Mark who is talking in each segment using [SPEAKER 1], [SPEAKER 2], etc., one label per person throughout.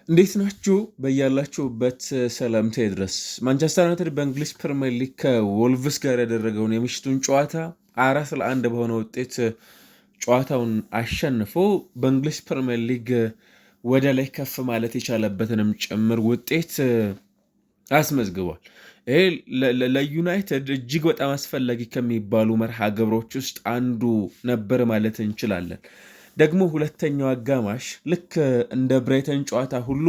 [SPEAKER 1] እንዴት ናችሁ? በያላችሁበት ሰላምታ ይድረስ። ማንቸስተር ዩናይትድ በእንግሊዝ ፕሪምየር ሊግ ከወልቭስ ጋር ያደረገውን የምሽቱን ጨዋታ 4-1 በሆነ ውጤት ጨዋታውን አሸንፎ በእንግሊዝ ፕሪምየር ሊግ ወደ ላይ ከፍ ማለት የቻለበትንም ጭምር ውጤት አስመዝግቧል። ይሄ ለዩናይትድ እጅግ በጣም አስፈላጊ ከሚባሉ መርሃ ግብሮች ውስጥ አንዱ ነበር ማለት እንችላለን። ደግሞ ሁለተኛው አጋማሽ ልክ እንደ ብራይተን ጨዋታ ሁሉ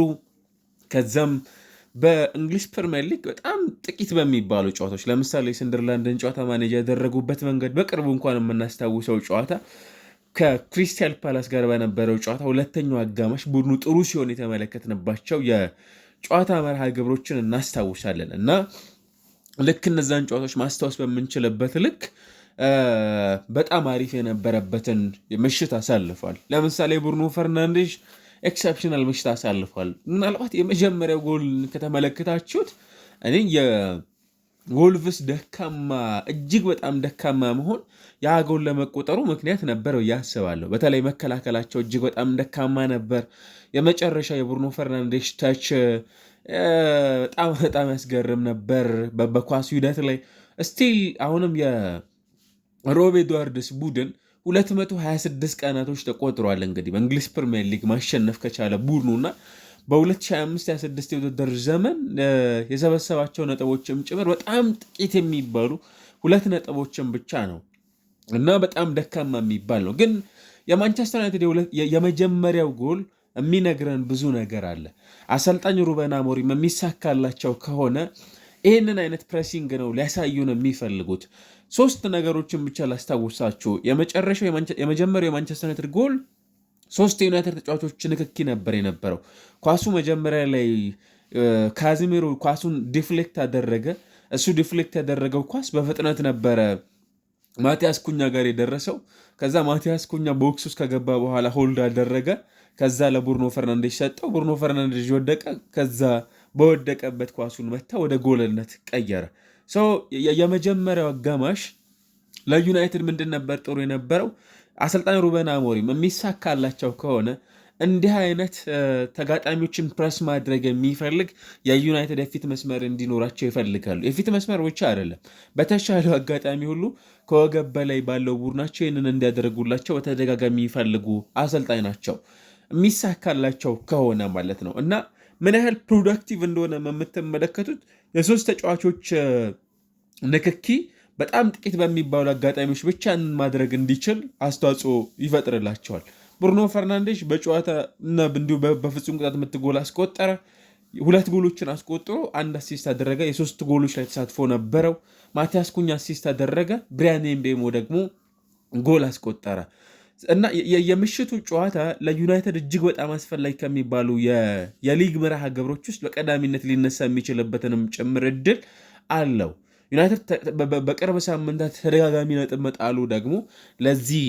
[SPEAKER 1] ከዛም በእንግሊዝ ፕሪምየር ሊግ በጣም ጥቂት በሚባሉ ጨዋታዎች ለምሳሌ ሰንደርላንድን ጨዋታ ማኔጅ ያደረጉበት መንገድ በቅርቡ እንኳን የምናስታውሰው ጨዋታ ከክሪስታል ፓላስ ጋር በነበረው ጨዋታ ሁለተኛው አጋማሽ ቡድኑ ጥሩ ሲሆን የተመለከትንባቸው የጨዋታ መርሃ ግብሮችን እናስታውሳለን እና ልክ እነዛን ጨዋታዎች ማስታወስ በምንችልበት ልክ በጣም አሪፍ የነበረበትን ምሽት አሳልፏል። ለምሳሌ ብሩኖ ፈርናንዴዝ ኤክሰፕሽናል ምሽት አሳልፏል። ምናልባት የመጀመሪያው ጎል ከተመለከታችሁት እኔ የወልቭስ ደካማ እጅግ በጣም ደካማ መሆን ያ ጎል ለመቆጠሩ ምክንያት ነበረው ያስባለሁ። በተለይ መከላከላቸው እጅግ በጣም ደካማ ነበር። የመጨረሻ የብሩኖ ፈርናንዴዝ ታች በጣም ያስገርም ነበር። በኳስ ሂደት ላይ ስቲል አሁንም ሮብ ኤድዋርድስ ቡድን 226 ቀናቶች ተቆጥሯል። እንግዲህ በእንግሊዝ ፕሪምየር ሊግ ማሸነፍ ከቻለ ቡድኑ እና በ2025/26 የውድድር ዘመን የሰበሰባቸው ነጥቦችም ጭምር በጣም ጥቂት የሚባሉ 2 ነጥቦችን ብቻ ነው እና በጣም ደካማ የሚባል ነው። ግን የማንቸስተር ዩናይትድ የመጀመሪያው ጎል የሚነግረን ብዙ ነገር አለ። አሰልጣኝ ሩበን አሞሪም የሚሳካላቸው ከሆነ ይህንን አይነት ፕሬሲንግ ነው ሊያሳዩን የሚፈልጉት። 3 ነገሮችን ብቻ ላስታውሳችሁ። የመጀመሪያው የማንቸስተር ዩናይትድ ጎል 3 የዩናይትድ ተጫዋቾች ንክኪ ነበር የነበረው። ኳሱ መጀመሪያ ላይ ካዚሜሮ ኳሱን ዲፍሌክት አደረገ። እሱ ዲፍሌክት ያደረገው ኳስ በፍጥነት ነበረ ማቲያስ ኩኛ ጋር የደረሰው። ከዛ ማቲያስ ኩኛ ቦክስ ውስጥ ከገባ በኋላ ሆልድ አደረገ። ከዛ ለቡርኖ ፈርናንዴዝ ሰጠው። ቡርኖ ፈርናንዴዝ ወደቀ። ከዛ በወደቀበት ኳሱን መታ ወደ ጎልነት ቀየረ። የመጀመሪያው አጋማሽ ለዩናይትድ ምንድን ነበር ጥሩ የነበረው? አሰልጣኝ ሩበን አሞሪም የሚሳካላቸው ከሆነ እንዲህ አይነት ተጋጣሚዎችን ፕረስ ማድረግ የሚፈልግ የዩናይትድ የፊት መስመር እንዲኖራቸው ይፈልጋሉ። የፊት መስመር ብቻ አይደለም፣ በተሻለው አጋጣሚ ሁሉ ከወገብ በላይ ባለው ቡድናቸው ይህንን እንዲያደርጉላቸው በተደጋጋሚ የሚፈልጉ አሰልጣኝ ናቸው። የሚሳካላቸው ከሆነ ማለት ነው እና ምን ያህል ፕሮዳክቲቭ እንደሆነ የምትመለከቱት የ3 ተጫዋቾች ንክኪ በጣም ጥቂት በሚባሉ አጋጣሚዎች ብቻ ማድረግ እንዲችል አስተዋጽኦ ይፈጥርላቸዋል። ብሩኖ ፈርናንዴዝ በጨዋታ እና እንዲሁ በፍጹም ቅጣት ምት ጎል አስቆጠረ። 2 ጎሎችን አስቆጥሮ 1 አሲስት አደረገ። የ3 ጎሎች ላይ ተሳትፎ ነበረው። ማቲያስ ኩኛ አሲስት አደረገ። ብሪያን ኤምቤሞ ደግሞ ጎል አስቆጠረ እና የምሽቱ ጨዋታ ለዩናይትድ እጅግ በጣም አስፈላጊ ከሚባሉ የሊግ መርሃ ግብሮች ውስጥ በቀዳሚነት ሊነሳ የሚችልበትንም ጭምር እድል አለው። ዩናይትድ በቅርብ ሳምንታት ተደጋጋሚ ነጥብ መጣሉ ደግሞ ለዚህ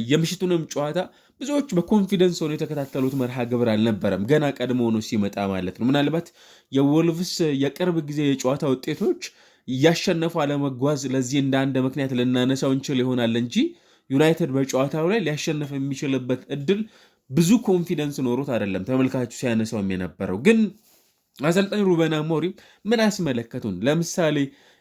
[SPEAKER 1] የምሽቱንም ጨዋታ ብዙዎች በኮንፊደንስ ሆኖ የተከታተሉት መርሃ ግብር አልነበረም፣ ገና ቀድሞ ሆኖ ሲመጣ ማለት ነው። ምናልባት የወልቭስ የቅርብ ጊዜ የጨዋታ ውጤቶች እያሸነፉ አለመጓዝ ለዚህ እንደ አንድ ምክንያት ልናነሳው እንችል ይሆናል እንጂ ዩናይትድ በጨዋታው ላይ ሊያሸንፍ የሚችልበት እድል ብዙ ኮንፊደንስ ኖሮት አይደለም ተመልካቹ ሲያነሳውም የነበረው። ግን አሰልጣኝ ሩበን አሞሪም ምን አስመለከቱን? ለምሳሌ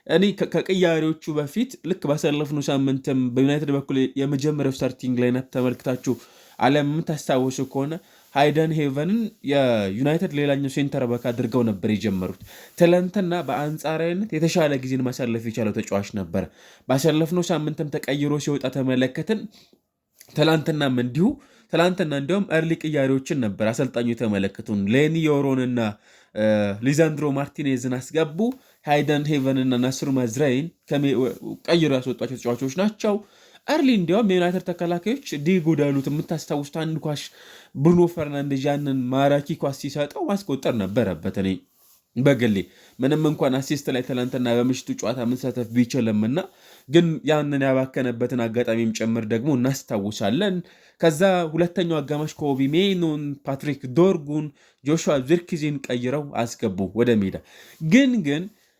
[SPEAKER 1] እኔ ከቅያሬዎቹ በፊት ልክ ባሳለፍነው ሳምንትም በዩናይትድ በኩል የመጀመሪያው ስታርቲንግ ላይናፕ ተመልክታችሁ አለም የምታስታውሱ ከሆነ ሃይደን ሄቨንን የዩናይትድ ሌላኛው ሴንተር ባክ አድርገው ነበር የጀመሩት። ትላንትና በአንጻራዊነት የተሻለ ጊዜን ማሳለፍ የቻለው ተጫዋች ነበር። ባሳለፍነው ሳምንትም ተቀይሮ ሲወጣ ተመለከትን። ትላንትና እንዲሁም እርሊ ቅያሬዎችን ነበር አሰልጣኙ የተመለከቱን። ሌኒ ዮሮንና ሊዛንድሮ ማርቲኔዝን አስገቡ። ሃይደን ሄቨንና ናስሩ ማዝራይን ቀይሮ ያስወጧቸው ተጫዋቾች ናቸው። እርሊ እንዲያውም የዩናይትድ ተከላካዮች ዲጎ ዳሉት የምታስታውሱት አንድ ኳስ ብሩኖ ፈርናንዴዝ ያንን ማራኪ ኳስ ሲሰጠው ማስቆጠር ነበረበት። እኔ በግሌ ምንም እንኳን አሲስት ላይ ትላንትና በምሽቱ ጨዋታ መሳተፍ ቢችልምና ግን ያንን ያባከነበትን አጋጣሚም ጭምር ደግሞ እናስታውሳለን። ከዛ ሁለተኛው አጋማሽ ኮቢ ሜኑን፣ ፓትሪክ ዶርጉን፣ ጆሹዋ ዚርክዚን ቀይረው አስገቡ ወደ ሜዳ። ግን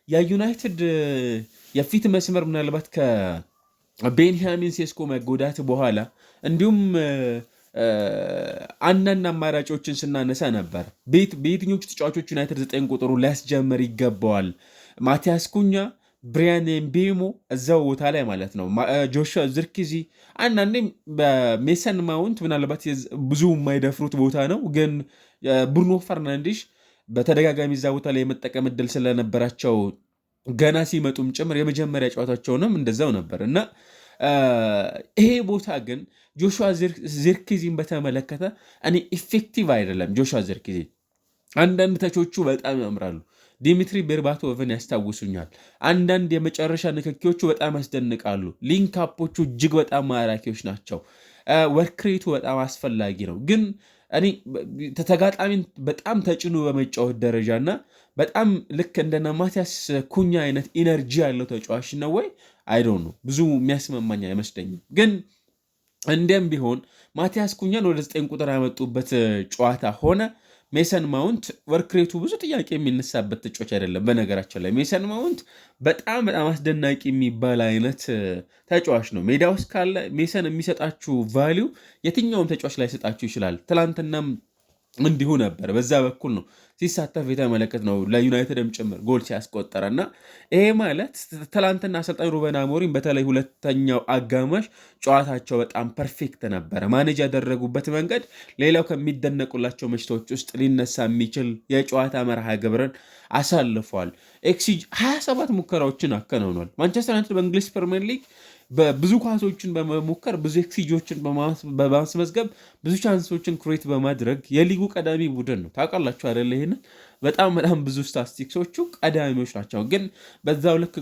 [SPEAKER 1] የዩናይትድ የፊት መስመር ምናልባት ቤንያሚን ሴስኮ መጎዳት በኋላ እንዲሁም አንዳንድ አማራጮችን ስናነሳ ነበር። በየትኞቹ ተጫዋቾች ዩናይትድ 9 ቁጥሩ ሊያስጀምር ይገባዋል? ማቲያስ ኩኛ፣ ብሪያን ምቤሞ እዛው ቦታ ላይ ማለት ነው፣ ጆሹዋ ዝርክዚ፣ አንዳንዴም በሜሰን ማውንት ምናልባት ብዙ የማይደፍሩት ቦታ ነው፣ ግን ብሩኖ ፈርናንዴሽ በተደጋጋሚ እዛ ቦታ ላይ የመጠቀም እድል ስለነበራቸው ገና ሲመጡም ጭምር የመጀመሪያ ጨዋታቸውንም እንደዛው ነበር እና ይሄ ቦታ ግን ጆሹዋ ዚርክዚን በተመለከተ እኔ ኢፌክቲቭ አይደለም። ጆሹዋ ዚርክዚ አንዳንድ ተቾቹ በጣም ያምራሉ። ዲሚትሪ ቤርባቶቭን ያስታውሱኛል። አንዳንድ የመጨረሻ ንክኪዎቹ በጣም ያስደንቃሉ። ሊንካፖቹ እጅግ በጣም ማራኪዎች ናቸው። ወርክሬቱ በጣም አስፈላጊ ነው። ግን እኔ ተጋጣሚን በጣም ተጭኖ በመጫወት ደረጃ እና በጣም ልክ እንደነ ማቲያስ ኩኛ አይነት ኢነርጂ ያለው ተጫዋች ነው ወይ አይዶን ነው ብዙ የሚያስመማኝ አይመስለኝም። ግን እንደም ቢሆን ማቲያስ ኩኛን ወደ 9 ቁጥር ያመጡበት ጨዋታ ሆነ ሜሰን ማውንት ወርክሬቱ ብዙ ጥያቄ የሚነሳበት ተጫዋች አይደለም። በነገራችን ላይ ሜሰን ማውንት በጣም በጣም አስደናቂ የሚባል አይነት ተጫዋች ነው። ሜዳ ውስጥ ካለ ሜሰን የሚሰጣችሁ ቫሊዩ የትኛውም ተጫዋች ላይ ሰጣችሁ ይችላል። ትላንትናም እንዲሁ ነበር። በዛ በኩል ነው ሲሳተፍ የተመለከት ነው ለዩናይትድም ጭምር ጎል ሲያስቆጠረ እና ይሄ ማለት ትላንትና አሰልጣኝ ሩበን አሞሪም በተለይ ሁለተኛው አጋማሽ ጨዋታቸው በጣም ፐርፌክት ነበረ። ማኔጅ ያደረጉበት መንገድ ሌላው ከሚደነቁላቸው ምሽቶች ውስጥ ሊነሳ የሚችል የጨዋታ መርሃ ግብርን አሳልፏል። ኤክስጂ 27 ሙከራዎችን አከናውኗል። ማንቸስተር ዩናይትድ በእንግሊዝ ፕሪሚየር ሊግ ብዙ ኳሶችን በመሞከር ብዙ ኤክስጂዎችን በማስመዝገብ ብዙ ቻንሶችን ክሬት በማድረግ የሊጉ ቀዳሚ ቡድን ነው። ታውቃላችሁ አይደለ? ይህንን በጣም ብዙ ስታቲስቲክሶቹ ቀዳሚዎች ናቸው። ግን በዛው ልክ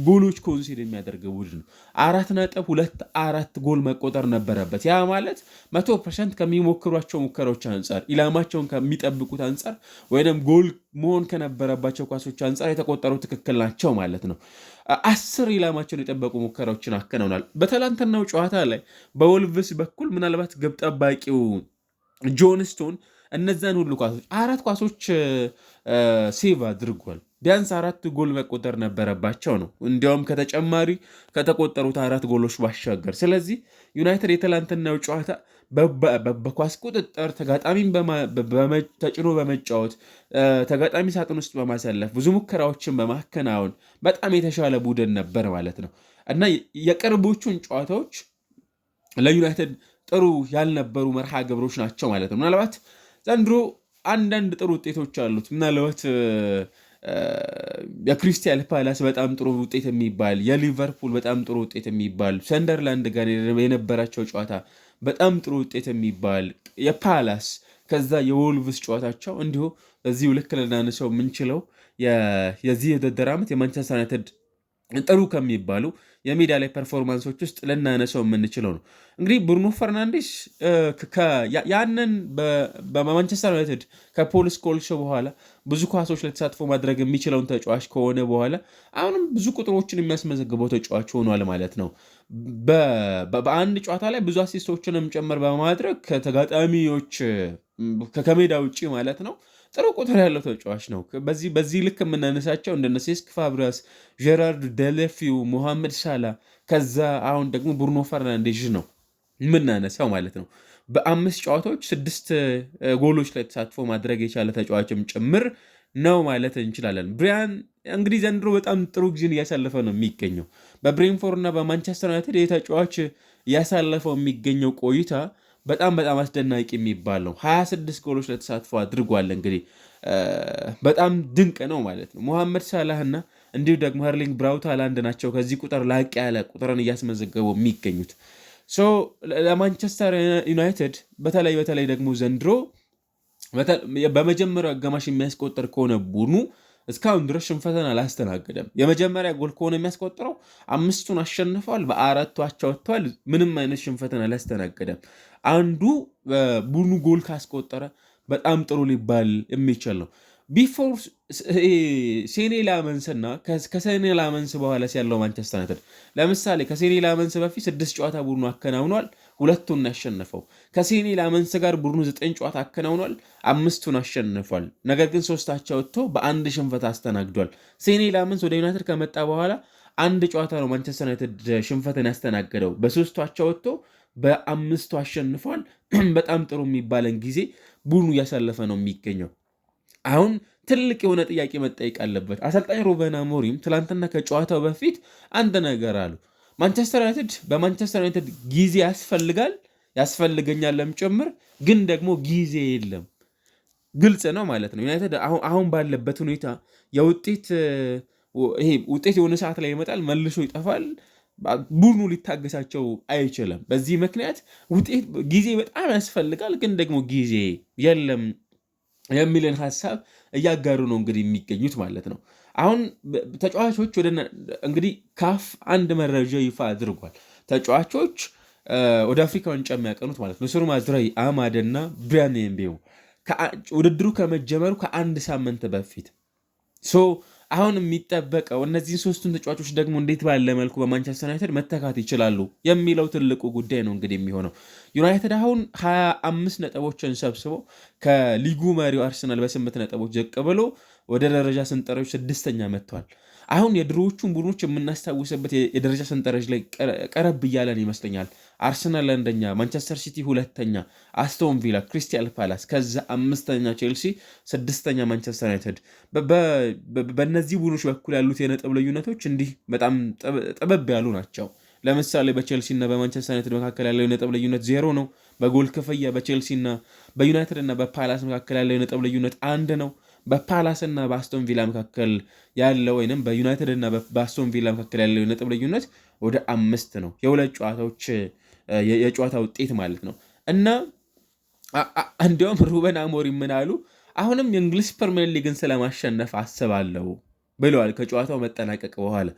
[SPEAKER 1] ጎሎች ኮንሲድ የሚያደርግ ቡድን ነው። 4.24 ጎል መቆጠር ነበረበት። ያ ማለት 100% ከሚሞክሯቸው ሙከራዎች አንጻር፣ ኢላማቸውን ከሚጠብቁት አንጻር ወይም ጎል መሆን ከነበረባቸው ኳሶች አንጻር የተቆጠሩ ትክክል ናቸው ማለት ነው። 10 ኢላማቸውን የጠበቁ ሙከራዎችን አከናውናል። በትላንትናው ጨዋታ ላይ በወልቭስ በኩል ምናልባት ግብ ጠባቂው ጆን ስቶን እነዛን ሁሉ ኳሶች 4 ኳሶች ሴቭ አድርጓል። ቢያንስ 4 ጎል መቆጠር ነበረባቸው ነው እንዲያውም ከተጨማሪ ከተቆጠሩት 4 ጎሎች ባሻገር። ስለዚህ ዩናይትድ የትላንትናው ጨዋታ በኳስ ቁጥጥር ተጋጣሚን ተጭኖ በመጫወት ተጋጣሚ ሳጥን ውስጥ በማሰለፍ ብዙ ሙከራዎችን በማከናወን በጣም የተሻለ ቡድን ነበር ማለት ነው እና የቅርቦቹን ጨዋታዎች ለዩናይትድ ጥሩ ያልነበሩ መርሃ ግብሮች ናቸው ማለት ነው። ምናልባት ዘንድሮ አንዳንድ ጥሩ ውጤቶች አሉት። ምናልባት የክሪስታል ፓላስ በጣም ጥሩ ውጤት የሚባል፣ የሊቨርፑል በጣም ጥሩ ውጤት የሚባል፣ ሰንደርላንድ ጋር የነበራቸው ጨዋታ በጣም ጥሩ ውጤት የሚባል፣ የፓላስ ከዛ የወልቭስ ጨዋታቸው እንዲሁ በዚሁ ልክ ልናነሳው የምንችለው የዚህ የውድድር ዓመት የማንቸስተር ዩናይትድ ጥሩ ከሚባሉ የሜዳ ላይ ፐርፎርማንሶች ውስጥ ልናነሳው የምንችለው ነው። እንግዲህ ብሩኖ ፈርናንዴስ ያንን በማንቸስተር ዩናይትድ ከፖል ስኮልስ በኋላ ብዙ ኳሶች ለተሳትፎ ማድረግ የሚችለውን ተጫዋች ከሆነ በኋላ አሁንም ብዙ ቁጥሮችን የሚያስመዘግበው ተጫዋች ሆኗል ማለት ነው። በአንድ ጨዋታ ላይ ብዙ አሲስቶችንም ጨምር በማድረግ ከተጋጣሚዎች ከሜዳ ውጭ ማለት ነው ጥሩ ቁጥር ያለው ተጫዋች ነው። በዚህ ልክ የምናነሳቸው እንደነ ሴስክ ፋብሪያስ፣ ጀራርድ ደለፊው፣ ሞሐመድ ሳላ ከዛ አሁን ደግሞ ብሩኖ ፈርናንዴዝ ነው የምናነሳው ማለት ነው። በ5 ጨዋታዎች 6 ጎሎች ላይ ተሳትፎ ማድረግ የቻለ ተጫዋችም ጭምር ነው ማለት እንችላለን። ብሪያን እንግዲህ ዘንድሮ በጣም ጥሩ ጊዜን እያሳለፈ ነው የሚገኘው በብሬንፎርድ እና በማንቸስተር ዩናይትድ የተጫዋች እያሳለፈው የሚገኘው ቆይታ በጣም አስደናቂ የሚባል ነው። 26 ጎሎች ለተሳትፎ አድርጓል። እንግዲህ በጣም ድንቅ ነው ማለት ነው። ሞሐመድ ሳላህና እንዲሁ ደግሞ ሄርሊንግ ብራውት ሃላንድ ናቸው ከዚህ ቁጥር ላቅ ያለ ቁጥርን እያስመዘገቡ የሚገኙት። ለማንቸስተር ዩናይትድ በተለይ ደግሞ ዘንድሮ በመጀመሪያው አጋማሽ የሚያስቆጠር ከሆነ ቡድኑ እስካሁን ድረስ ሽንፈትን አላስተናገደም። የመጀመሪያ ጎል ከሆነ የሚያስቆጥረው 5ቱን አሸንፈዋል፣ በ4ቱ አቻ ወጥተዋል። ምንም አይነት ሽንፈትን አላስተናገደም። አንዱ ቡድኑ ጎል ካስቆጠረ በጣም ጥሩ ሊባል የሚችል ነው። ቢፎር ሴኔ ላመንስና ከሴኔ ላመንስ በኋላ ያለው ማንቸስተር ዩናይትድ ለምሳሌ ከሴኔ ላመንስ በፊት 6 ጨዋታ ቡድኑ አከናውኗል፣ 2ቱን ያሸነፈው። ከሴኔ ላመንስ ጋር ቡድኑ 9 ጨዋታ አከናውኗል፣ 5ቱን አሸንፏል። ነገር ግን 3ታቸው ወጥቶ በአንድ ሽንፈት አስተናግዷል። ሴኔ ላመንስ ወደ ዩናይትድ ከመጣ በኋላ አንድ ጨዋታ ነው ማንቸስተር ዩናይትድ ሽንፈትን ያስተናገደው። በ3ታቸው ወጥቶ በ5ቱ አሸንፏል። በጣም ጥሩ የሚባለን ጊዜ ቡድኑ እያሳለፈ ነው የሚገኘው። አሁን ትልቅ የሆነ ጥያቄ መጠየቅ አለበት። አሰልጣኝ ሩበን አሞሪም ትላንትና ከጨዋታው በፊት አንድ ነገር አሉ። ማንቸስተር ዩናይትድ በማንቸስተር ዩናይትድ ጊዜ ያስፈልገኛለም ጭምር፣ ግን ደግሞ ጊዜ የለም። ግልጽ ነው ማለት ነው። ዩናይትድ አሁን ባለበት ሁኔታ ውጤት የሆነ ሰዓት ላይ ይመጣል፣ መልሶ ይጠፋል። ቡድኑ ሊታገሳቸው አይችልም። በዚህ ምክንያት ጊዜ በጣም ያስፈልጋል፣ ግን ደግሞ ጊዜ የለም የሚልን ሀሳብ እያጋሩ ነው እንግዲህ የሚገኙት ማለት ነው። አሁን ተጫዋቾች እንግዲህ ካፍ አንድ መረጃ ይፋ አድርጓል። ተጫዋቾች ወደ አፍሪካ ዋንጫ የሚያቀኑት ማለት ነው ኑሱር ማዝራዊ፣ አማድ እና ብሪያን ምቤሞ ውድድሩ ከመጀመሩ ከአንድ ሳምንት በፊት አሁን የሚጠበቀው እነዚህን ሶስቱን ተጫዋቾች ደግሞ እንዴት ባለ መልኩ በማንቸስተር ዩናይትድ መተካት ይችላሉ የሚለው ትልቁ ጉዳይ ነው እንግዲህ የሚሆነው። ዩናይትድ አሁን 25 ነጥቦችን ሰብስቦ ከሊጉ መሪው አርሰናል በ8 ነጥቦች ዘቅ ብሎ ወደ ደረጃ ሰንጠረዥ 6ኛ መጥቷል። አሁን የድሮዎቹን ቡድኖች የምናስታውስበት የደረጃ ሰንጠረዥ ላይ ቀረብ እያለን ይመስለኛል። አርሰናል አንደኛ፣ ማንቸስተር ሲቲ ሁለተኛ፣ አስቶን ቪላ፣ ክሪስታል ፓላስ፣ ከዛ 5ኛ ቼልሲ፣ 6ኛ ማንቸስተር ዩናይትድ። በእነዚህ ቡድኖች በኩል ያሉት የነጥብ ልዩነቶች እንዲህ በጣም ጥበብ ያሉ ናቸው። ለምሳሌ በቼልሲ እና በማንቸስተር ዩናይትድ መካከል ያለው የነጥብ ልዩነት 0 ነው። በጎል ክፍያ በቼልሲ እና በዩናይትድ እና በፓላስ መካከል ያለው የነጥብ ልዩነት 1 ነው። በፓላስ እና በአስቶን ቪላ መካከል ያለው ወይም በዩናይትድ እና በአስቶን ቪላ መካከል ያለው የነጥብ ልዩነት ወደ 5 ነው። የሁለት ጨዋታዎች የጨዋታ ውጤት ማለት ነው። እና እንዲያውም ሩበን አሞሪም ምን አሉ? አሁንም የእንግሊዝ ፕሪሚየር ሊግን ስለማሸነፍ አስባለሁ ብለዋል ከጨዋታው መጠናቀቅ በኋላ።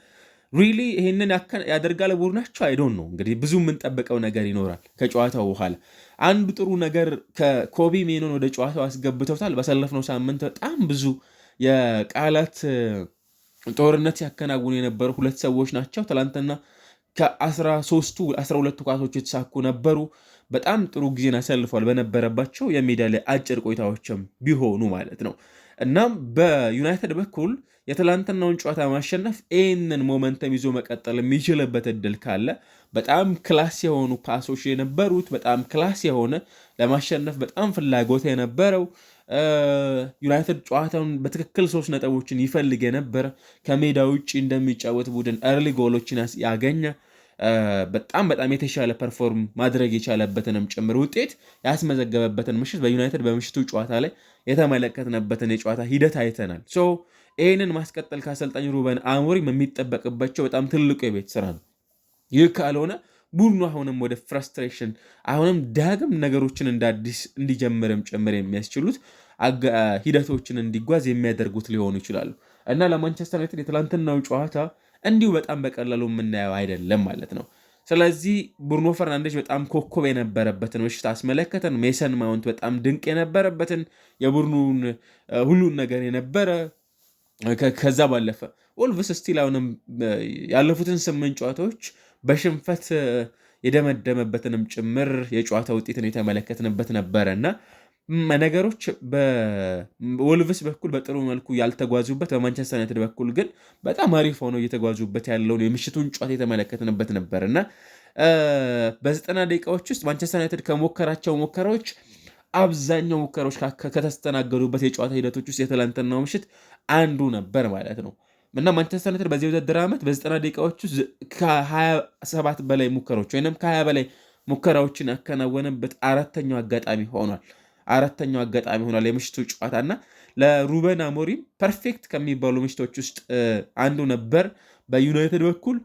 [SPEAKER 1] ሪሊ ይህንን ያደርጋል ቡድናቸው? አይዶን ነው እንግዲህ ብዙ የምንጠብቀው ነገር ይኖራል ከጨዋታው በኋላ። አንዱ ጥሩ ነገር ከኮቢ ሜኖን ወደ ጨዋታው አስገብተውታል። ባሳለፍነው ሳምንት በጣም ብዙ የቃላት ጦርነት ሲያከናውኑ የነበሩ ሁለት ሰዎች ናቸው። ትላንትና ከ12 ኳሶች የተሳኩ ነበሩ። በጣም ጥሩ ጊዜን አሳልፏል በነበረባቸው የሜዳ ላይ አጭር ቆይታዎችም ቢሆኑ ማለት ነው። እናም በዩናይትድ በኩል የትላንትናውን ጨዋታ ማሸነፍ ይህንን ሞመንተም ይዞ መቀጠል የሚችልበት እድል ካለ በጣም ክላስ የሆኑ ፓሶች የነበሩት በጣም ክላስ የሆነ ለማሸነፍ በጣም ፍላጎት የነበረው ዩናይትድ ጨዋታውን በትክክል 3 ነጥቦችን ይፈልግ የነበረ ከሜዳ ውጭ እንደሚጫወት ቡድን እርሊ ጎሎችን ያገኘ በጣም የተሻለ ፐርፎርም ማድረግ የቻለበትንም ጭምር ውጤት ያስመዘገበበትን ምሽት በዩናይትድ በምሽቱ ጨዋታ ላይ የተመለከትነበትን የጨዋታ ሂደት አይተናል። ይህንን ማስቀጠል ከአሰልጣኝ ሩበን አሞሪም የሚጠበቅባቸው በጣም ትልቁ የቤት ስራ ነው። ይህ ካልሆነ ቡድኑ አሁንም ወደ ፍራስትሬሽን አሁንም ዳግም ነገሮችን እንደ አዲስ እንዲጀምርም ጭምር የሚያስችሉት ሂደቶችን እንዲጓዝ የሚያደርጉት ሊሆኑ ይችላሉ እና ለማንቸስተር ዩናይትድ የትላንትናው ጨዋታ እንዲሁ በጣም በቀላሉ የምናየው አይደለም ማለት ነው። ስለዚህ ብሩኖ ፈርናንዴዝ በጣም ኮከብ የነበረበትን ምሽት አስመለከተን። ሜሰን ማውንት በጣም ድንቅ የነበረበትን የቡድኑን ሁሉን ነገር የነበረ ከዛ ባለፈ ወልቭስ ስቲል አሁንም ያለፉትን 8 ጨዋታዎች በሽንፈት የደመደመበትንም ጭምር የጨዋታ ውጤትን የተመለከትንበት ነበረ እና ነገሮች በወልቭስ በኩል በጥሩ መልኩ ያልተጓዙበት፣ በማንቸስተር ዩናይትድ በኩል ግን በጣም አሪፍ ሆነው እየተጓዙበት ያለውን የምሽቱን ጨዋታ የተመለከትንበት ነበር እና በ90 ደቂቃዎች ውስጥ ማንቸስተር ዩናይትድ ከሞከራቸው ሙከራዎች አብዛኛው ሙከራዎች ከተስተናገዱበት የጨዋታ ሂደቶች ውስጥ የትላንትናው ምሽት አንዱ ነበር ማለት ነው እና ማንቸስተር ዩናይትድ በዚህ ውድድር ዓመት በ90 ደቂቃዎች ውስጥ ከ27 በላይ ሙከራዎች ወይም ከ20 በላይ ሙከራዎችን ያከናወነበት አራተኛው አጋጣሚ ሆኗል የምሽቱ ጨዋታ እና ለሩበን አሞሪም ፐርፌክት ከሚባሉ ምሽቶች ውስጥ አንዱ ነበር በዩናይትድ በኩል።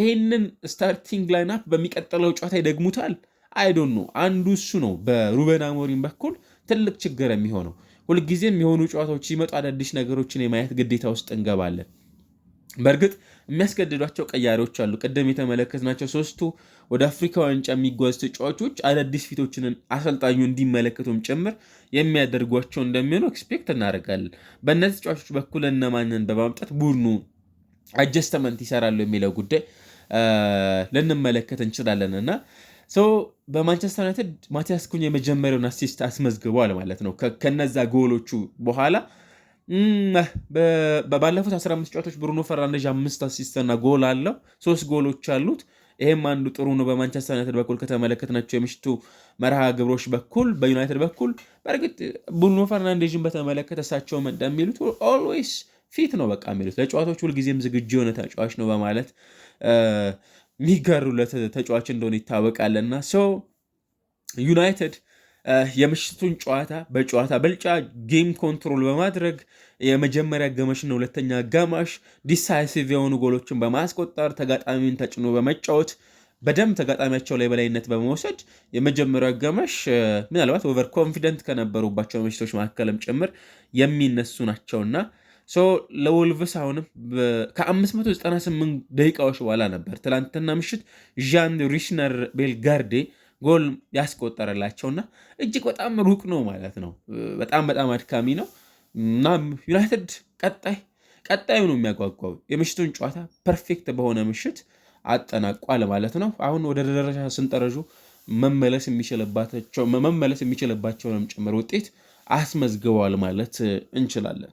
[SPEAKER 1] ይህንን ስታርቲንግ ላይናፕ በሚቀጥለው ጨዋታ ይደግሙታል? አይዶን ነው። አንዱ እሱ ነው በሩበን አሞሪም በኩል ትልቅ ችግር የሚሆነው። ሁልጊዜም የሆኑ ጨዋታዎች ሲመጡ አዳዲስ ነገሮችን የማየት ግዴታ ውስጥ እንገባለን። በእርግጥ የሚያስገድዷቸው ቀያሪዎች አሉ። ቅድም የተመለከትናቸው 3ቱ ወደ አፍሪካ ዋንጫ የሚጓዙ ተጫዋቾች አዳዲስ ፊቶችን አሰልጣኙ እንዲመለከቱም ጭምር የሚያደርጓቸው እንደሚሆኑ ኤክስፔክት እናደርጋለን። በእነዚህ ተጫዋቾች በኩል እነማንን በማምጣት ቡድኑ አጀስተመንት ይሰራሉ የሚለው ጉዳይ ልንመለከት እንችላለን እና በማንቸስተር ዩናይትድ ማቲያስ ኩኝ የመጀመሪያውን አሲስት አስመዝግቧል ማለት ነው። ከነዛ ጎሎቹ በኋላ ባለፉት 15 ጨዋታዎች ብሩኖ ፈርናንዴዝ 5 አሲስትና ጎል አለው፣ 3 ጎሎች አሉት። ይሄም አንዱ ጥሩ ነው። በማንቸስተር ዩናይትድ በኩል ከተመለከትናቸው የምሽቱ መርሃ ግብሮች በኩል በዩናይትድ በኩል በእርግጥ ብሩኖ ፈርናንዴዝን በተመለከተ እሳቸውም እንደሚሉት ኦልዌይስ ፊት ነው በቃ የሚሉት ለጨዋታዎች ሁልጊዜም ዝግጁ የሆነ ተጫዋች ነው በማለት የሚጋሩለት ተጫዋች እንደሆነ ይታወቃልና ዩናይትድ የምሽቱን ጨዋታ በጨዋታ ብልጫ ጌም ኮንትሮል በማድረግ የመጀመሪያ አጋማሽና ሁለተኛ አጋማሽ ዲሳይሲቭ የሆኑ ጎሎችን በማስቆጠር ተጋጣሚን ተጭኖ በመጫወት በደንብ ተጋጣሚያቸው ላይ በላይነት በመውሰድ የመጀመሪያው አጋማሽ ምናልባት ኦቨር ኮንፊደንት ከነበሩባቸው ምሽቶች መካከልም ጭምር የሚነሱ ናቸውና ለወልቭስ አሁንም ከ598 ደቂቃዎች በኋላ ነበር ትላንትና ምሽት ዣን ሪሽነር ቤልጋርዴ ጎል ያስቆጠረላቸውና እጅግ በጣም ሩቅ ነው ማለት ነው። በጣም በጣም አድካሚ ነው እና ዩናይትድ ቀጣዩ ነው የሚያጓጓው። የምሽቱን ጨዋታ ፐርፌክት በሆነ ምሽት አጠናቋል ማለት ነው። አሁን ወደ ደረጃ ስንጠረዡ መመለስ የሚችልባቸውንም ጭምር ውጤት አስመዝግበዋል ማለት እንችላለን።